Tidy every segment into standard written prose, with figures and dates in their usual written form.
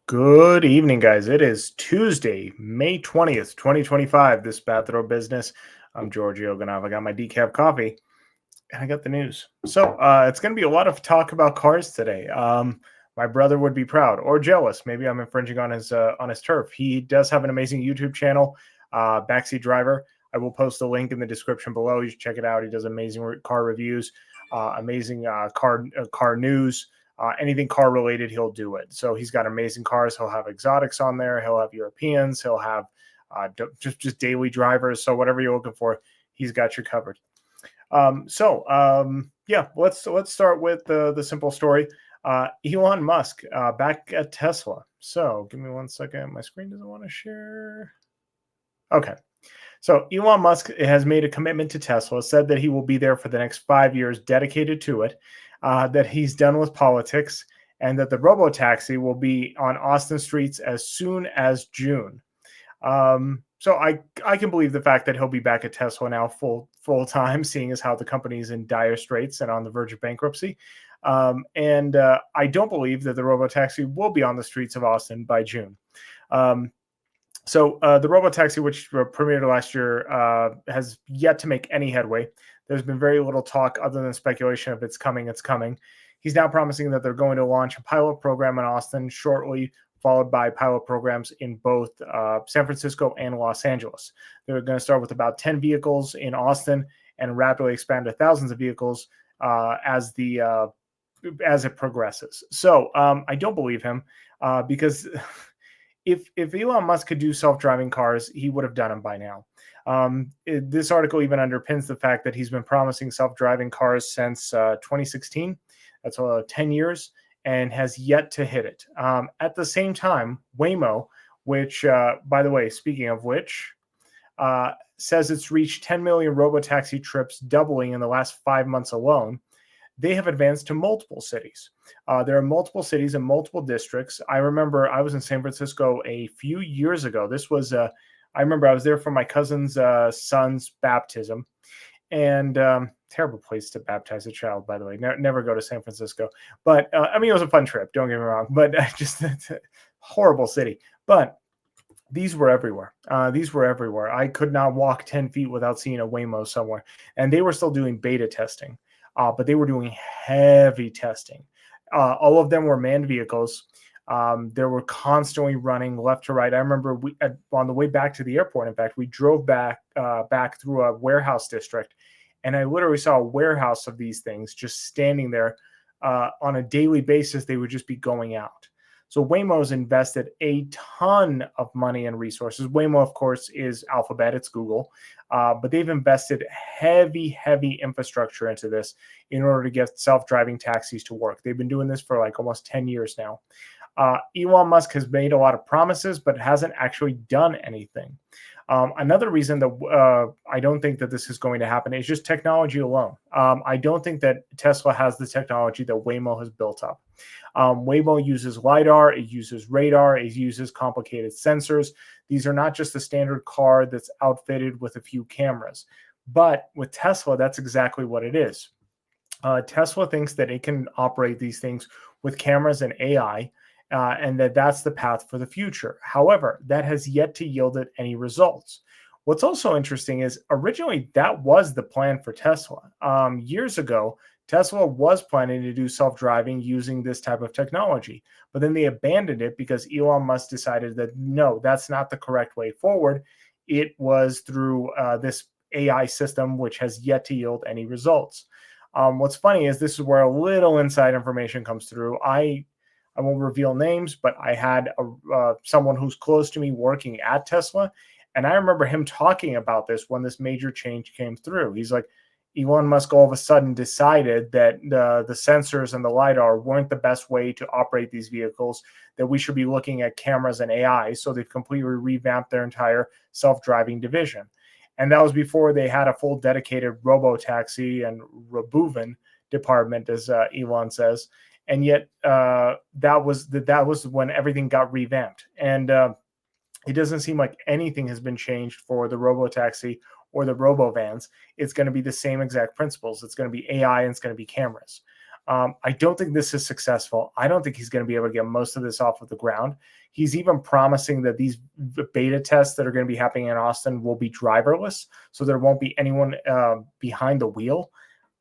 Good evening, guys. It is Tuesday, May 20th, 2025. This Bathrobe business. I'm George Yoganov. I got my decaf coffee and I got the news. So it's going to be a lot of talk about cars today. My brother would be proud or jealous. Maybe I'm infringing on his turf. He does have an amazing YouTube channel, Backseat Driver. I will post the link in the description below. You should check it out. He does amazing car reviews, amazing car news. Anything car related, he'll do it. So he's got amazing cars. He'll have exotics on there. He'll have Europeans. He'll have just daily drivers. So whatever you're looking for, he's got you covered. Yeah, let's start with the simple story. Elon Musk back at Tesla. So give me 1 second. My screen doesn't want to share. Okay. So Elon Musk has made a commitment to Tesla, said that he will be there for the next 5 years dedicated to it, that he's done with politics, and that the robo-taxi will be on Austin streets as soon as June. So I can believe the fact that he'll be back at Tesla now full time, seeing as how the company's in dire straits and on the verge of bankruptcy. I don't believe that the robo-taxi will be on the streets of Austin by June. The robotaxi, which premiered last year, has yet to make any headway. There's been very little talk other than speculation of it's coming. He's now promising that they're going to launch a pilot program in Austin shortly, followed by pilot programs in both San Francisco and Los Angeles. They're going to start with about 10 vehicles in Austin and rapidly expand to thousands of vehicles as it progresses. So I don't believe him because if Elon Musk could do self-driving cars, he would have done them by now. This article even underpins the fact that he's been promising self-driving cars since 2016. That's 10 years and has yet to hit it. At the same time, Waymo, which, by the way, speaking of which, says it's reached 10 million robotaxi trips, doubling in the last 5 months alone. They have advanced to multiple cities. There are multiple cities and multiple districts. I remember I was in San Francisco a few years ago. I remember I was there for my cousin's son's baptism, and terrible place to baptize a child, by the way. Never go to San Francisco. But I mean, it was a fun trip. Don't get me wrong. But it's a horrible city. But these were everywhere. I could not walk 10 feet without seeing a Waymo somewhere. And they were still doing beta testing. But they were doing heavy testing. All of them were manned vehicles. They were constantly running left to right. I remember on the way back to the airport, in fact, we drove back through a warehouse district, and I literally saw a warehouse of these things just standing there on a daily basis. They would just be going out. So Waymo's invested a ton of money and resources. Waymo, of course, is Alphabet. It's Google. But they've invested heavy infrastructure into this in order to get self-driving taxis to work. They've been doing this for like almost 10 years now. Elon Musk has made a lot of promises, but hasn't actually done anything. Another reason that I don't think that this is going to happen is just technology alone. I don't think that Tesla has the technology that Waymo has built up. Waymo uses LiDAR, it uses radar, it uses complicated sensors. These are not just a standard car that's outfitted with a few cameras. But with Tesla, that's exactly what it is. Tesla thinks that it can operate these things with cameras and AI, and that's the path for the future. However, that has yet to yield it any results. What's also interesting is originally that was the plan for Tesla. Years ago, Tesla was planning to do self-driving using this type of technology, but then they abandoned it because Elon Musk decided that no, that's not the correct way forward. It was through this AI system, which has yet to yield any results. What's funny is this is where a little inside information comes through. I won't reveal names, but I had someone who's close to me working at Tesla, and I remember him talking about this when this major change came through. He's like, Elon Musk all of a sudden decided that the sensors and the LiDAR weren't the best way to operate these vehicles, that we should be looking at cameras and AI. So they've completely revamped their entire self-driving division. And that was before they had a full dedicated robo-taxi and Roboven department, as Elon says. And yet that was when everything got revamped. And it doesn't seem like anything has been changed for the robo-taxi or the robo vans. It's going to be the same exact principles. It's going to be AI and it's going to be cameras. I don't think this is successful. I don't think he's going to be able to get most of this off of the ground. He's even promising that these beta tests that are going to be happening in Austin will be driverless, so there won't be anyone behind the wheel.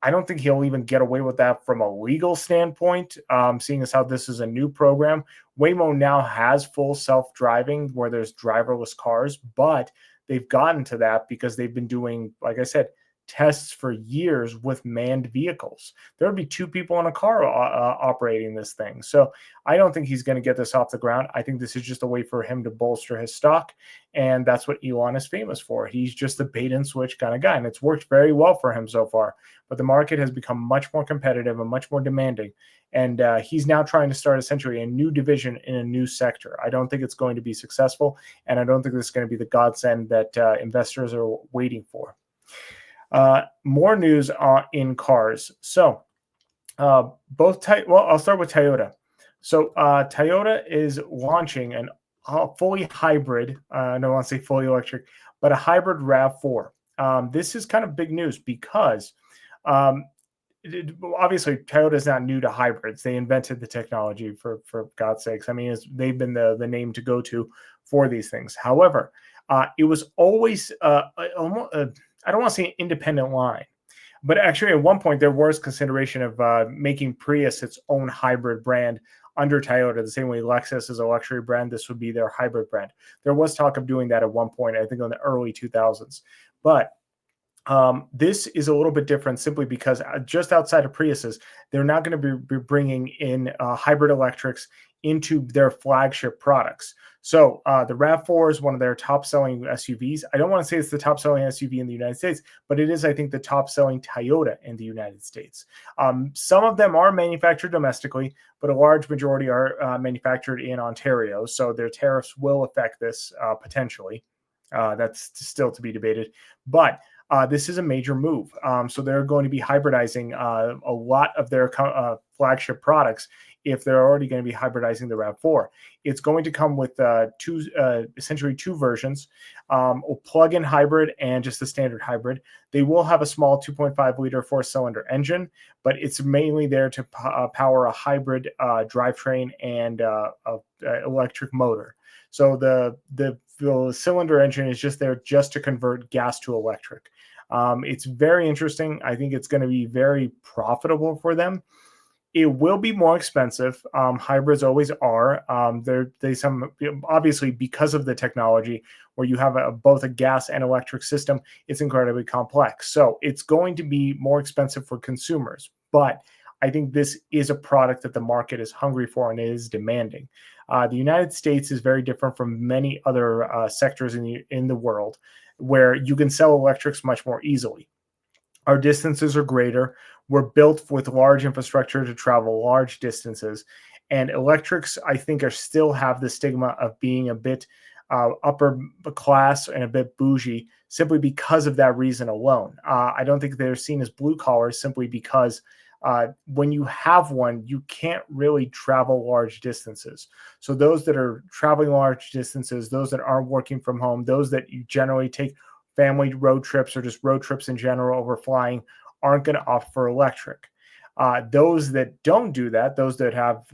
I don't think he'll even get away with that from a legal standpoint, seeing as how this is a new program. Waymo now has full self-driving where there's driverless cars, but they've gotten to that because they've been doing, like I said, tests for years with manned vehicles. There would be two people in a car operating this thing. So I don't think he's going to get this off the ground. I think this is just a way for him to bolster his stock. And that's what Elon is famous for. He's just a bait and switch kind of guy. And it's worked very well for him so far. But the market has become much more competitive and much more demanding. And he's now trying to start essentially a new division in a new sector. I don't think it's going to be successful. And I don't think this is going to be the godsend that investors are waiting for. More news in cars. So I'll start with Toyota. So Toyota is launching a fully hybrid, I don't want to say fully electric, but a hybrid RAV4. This is kind of big news because obviously Toyota is not new to hybrids. They invented the technology for God's sakes. I mean, they've been the name to go to for these things. However, it was always almost, I don't want to say an independent line, but actually at one point there was consideration of making Prius its own hybrid brand under Toyota, the same way Lexus is a luxury brand. This would be their hybrid brand. There was talk of doing that at one point, I think in the early 2000s. But this is a little bit different simply because just outside of Priuses, they're not going to be bringing in hybrid electrics into their flagship products. So the RAV4 is one of their top-selling SUVs. I don't want to say it's the top-selling SUV in the United States, but it is, I think, the top-selling Toyota in the United States. Some of them are manufactured domestically, but a large majority are manufactured in Ontario. So their tariffs will affect this potentially. That's still to be debated. But this is a major move. So they're going to be hybridizing a lot of their flagship products if they're already going to be hybridizing the RAV4. It's going to come with essentially two versions, a plug-in hybrid and just a standard hybrid. They will have a small 2.5-liter four-cylinder engine, but it's mainly there to power a hybrid drivetrain and electric motor. So the cylinder engine is just there just to convert gas to electric. It's very interesting. I think it's going to be very profitable for them. It will be more expensive. Hybrids always are. Obviously because of the technology where you have both a gas and electric system, it's incredibly complex. So it's going to be more expensive for consumers. But I think this is a product that the market is hungry for and is demanding. The United States is very different from many other sectors in the world where you can sell electrics much more easily. Our distances are greater. We're built with large infrastructure to travel large distances. And electrics, I think, still have the stigma of being a bit upper class and a bit bougie simply because of that reason alone. I don't think they're seen as blue collar simply because when you have one, you can't really travel large distances. So those that are traveling large distances, those that aren't working from home, those that you generally take family road trips or just road trips in general over flying aren't going to opt for electric. Those that don't do that, those that have,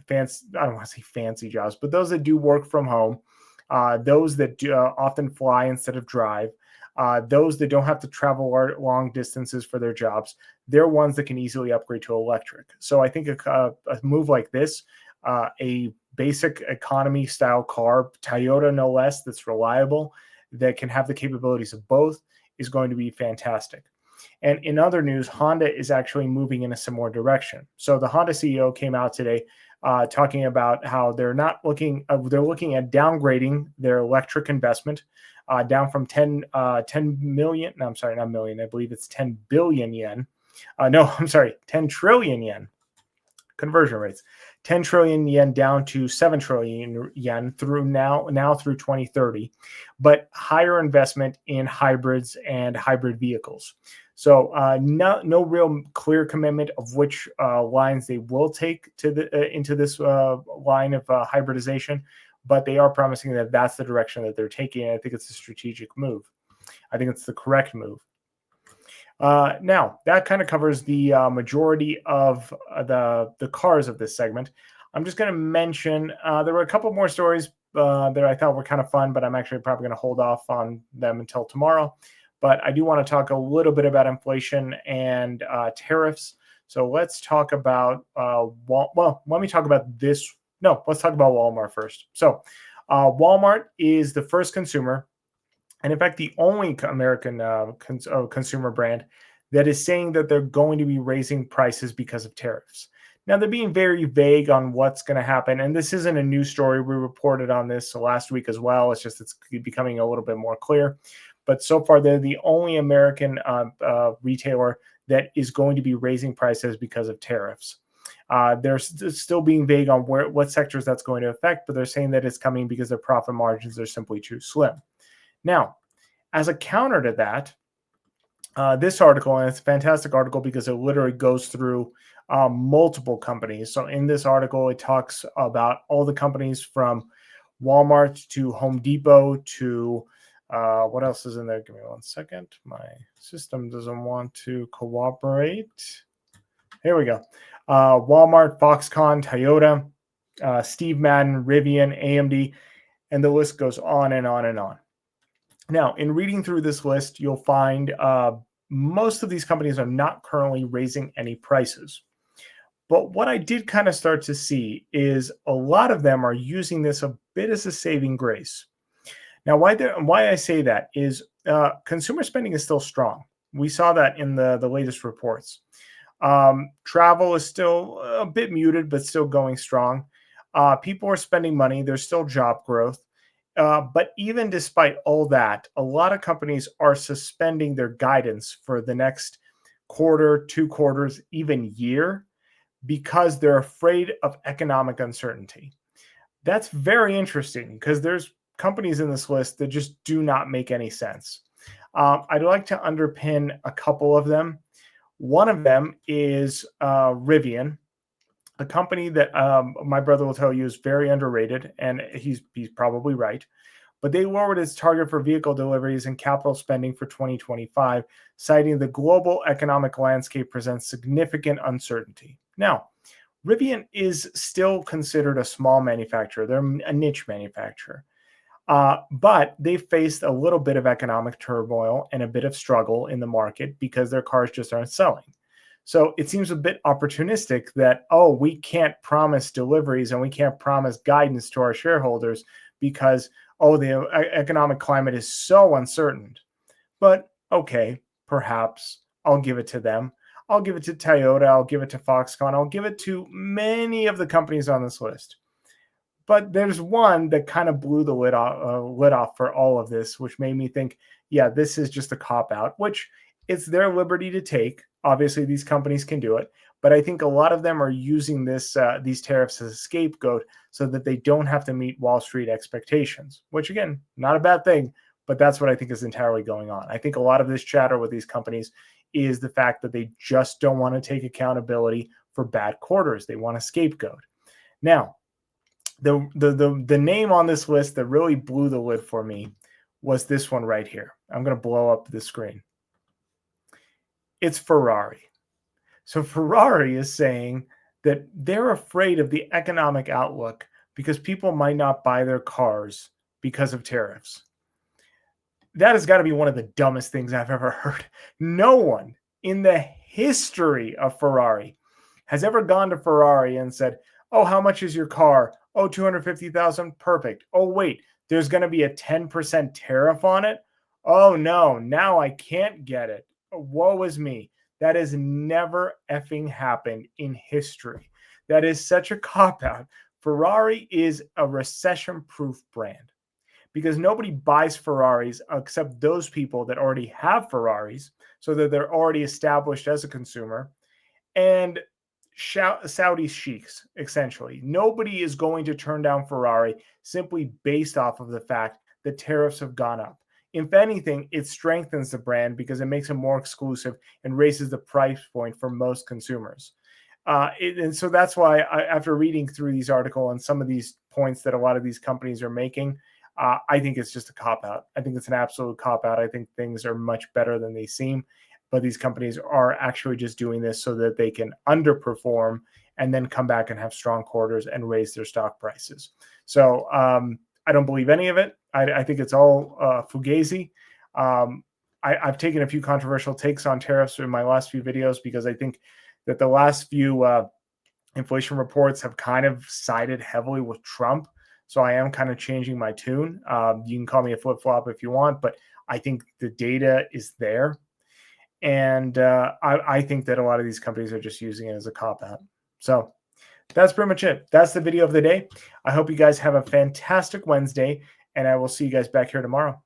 fancy, I don't want to say fancy jobs, but those that do work from home, those that often fly instead of drive, those that don't have to travel long distances for their jobs, they're ones that can easily upgrade to electric. So I think a move like this, a basic economy style car, Toyota no less, that's reliable, that can have the capabilities of both, is going to be fantastic. And in other news, Honda is actually moving in a similar direction. So the Honda CEO came out today talking about how they're looking at downgrading their electric investment down from 10 million. No, I'm sorry, not million. I believe it's 10 billion yen. 10 trillion yen. Conversion rates. 10 trillion yen down to 7 trillion yen through now through 2030, but higher investment in hybrids and hybrid vehicles. So no real clear commitment of which lines they will take into this line of hybridization, but they are promising that that's the direction that they're taking. And I think it's a strategic move. I think it's the correct move. Now, that kind of covers the majority of the cars of this segment. I'm just going to mention there were a couple more stories that I thought were kind of fun, but I'm actually probably going to hold off on them until tomorrow. But I do want to talk a little bit about inflation and tariffs. So let's talk about, let me talk about this. No, let's talk about Walmart first. So Walmart is the first consumer, and in fact, the only American consumer brand that is saying that they're going to be raising prices because of tariffs. Now, they're being very vague on what's going to happen. And this isn't a new story. We reported on this last week as well. It's becoming a little bit more clear. But so far, they're the only American retailer that is going to be raising prices because of tariffs. They're still being vague on what sectors that's going to affect, but they're saying that it's coming because their profit margins are simply too slim. Now, as a counter to that, this article, and it's a fantastic article because it literally goes through multiple companies. So in this article, it talks about all the companies from Walmart to Home Depot to what else is in there? Give me 1 second. My system doesn't want to cooperate. Here we go. Walmart, Foxconn, Toyota, Steve Madden, Rivian, AMD, and the list goes on and on and on. Now, in reading through this list, you'll find most of these companies are not currently raising any prices. But what I did kind of start to see is a lot of them are using this a bit as a saving grace. Now, why I say that is consumer spending is still strong. We saw that in the latest reports. Travel is still a bit muted, but still going strong. People are spending money. There's still job growth. But even despite all that, a lot of companies are suspending their guidance for the next quarter, 2 quarters, even year, because they're afraid of economic uncertainty. That's very interesting because there's companies in this list that just do not make any sense. I'd like to underpin a couple of them. One of them is Rivian, a company that my brother will tell you is very underrated, and he's probably right. But they lowered its target for vehicle deliveries and capital spending for 2025, citing the global economic landscape presents significant uncertainty. Now, Rivian is still considered a small manufacturer. They're a niche manufacturer. But they faced a little bit of economic turmoil and a bit of struggle in the market because their cars just aren't selling. So it seems a bit opportunistic that, we can't promise deliveries and we can't promise guidance to our shareholders because, the economic climate is so uncertain. But okay, perhaps I'll give it to them. I'll give it to Toyota. I'll give it to Foxconn. I'll give it to many of the companies on this list. But there's one that kind of blew the lid off for all of this, which made me think, yeah, this is just a cop-out, which it's their liberty to take. Obviously, these companies can do it. But I think a lot of them are using these tariffs as a scapegoat so that they don't have to meet Wall Street expectations, which, again, not a bad thing. But that's what I think is entirely going on. I think a lot of this chatter with these companies is the fact that they just don't want to take accountability for bad quarters. They want a scapegoat. Now, the name on this list that really blew the lid for me was this one right here. I'm going to blow up the screen. It's Ferrari. So Ferrari is saying that they're afraid of the economic outlook because people might not buy their cars because of tariffs. That has got to be one of the dumbest things I've ever heard. No one in the history of Ferrari has ever gone to Ferrari and said, how much is your car? 250,000. Perfect. Wait, there's going to be a 10% tariff on it. Oh no, now I can't get it. Woe is me. That has never effing happened in history. That is such a cop-out. Ferrari is a recession-proof brand because nobody buys Ferraris except those people that already have Ferraris, so that they're already established as a consumer, and Saudi sheiks, essentially. Nobody is going to turn down Ferrari simply based off of the fact that tariffs have gone up. If anything, it strengthens the brand because it makes it more exclusive and raises the price point for most consumers. And so that's why after reading through these articles and some of these points that a lot of these companies are making, I think it's just a cop-out. I think it's an absolute cop-out. I think things are much better than they seem. but these companies are actually just doing this so that they can underperform and then come back and have strong quarters and raise their stock prices. So I don't believe any of it. I think it's all fugazi. I've taken a few controversial takes on tariffs in my last few videos because I think that the last few inflation reports have kind of sided heavily with Trump. So I am kind of changing my tune. You can call me a flip-flop if you want, but I think the data is there. And I think that a lot of these companies are just using it as a cop-out. So that's pretty much it. That's the video of the day. I hope you guys have a fantastic Wednesday, and I will see you guys back here tomorrow.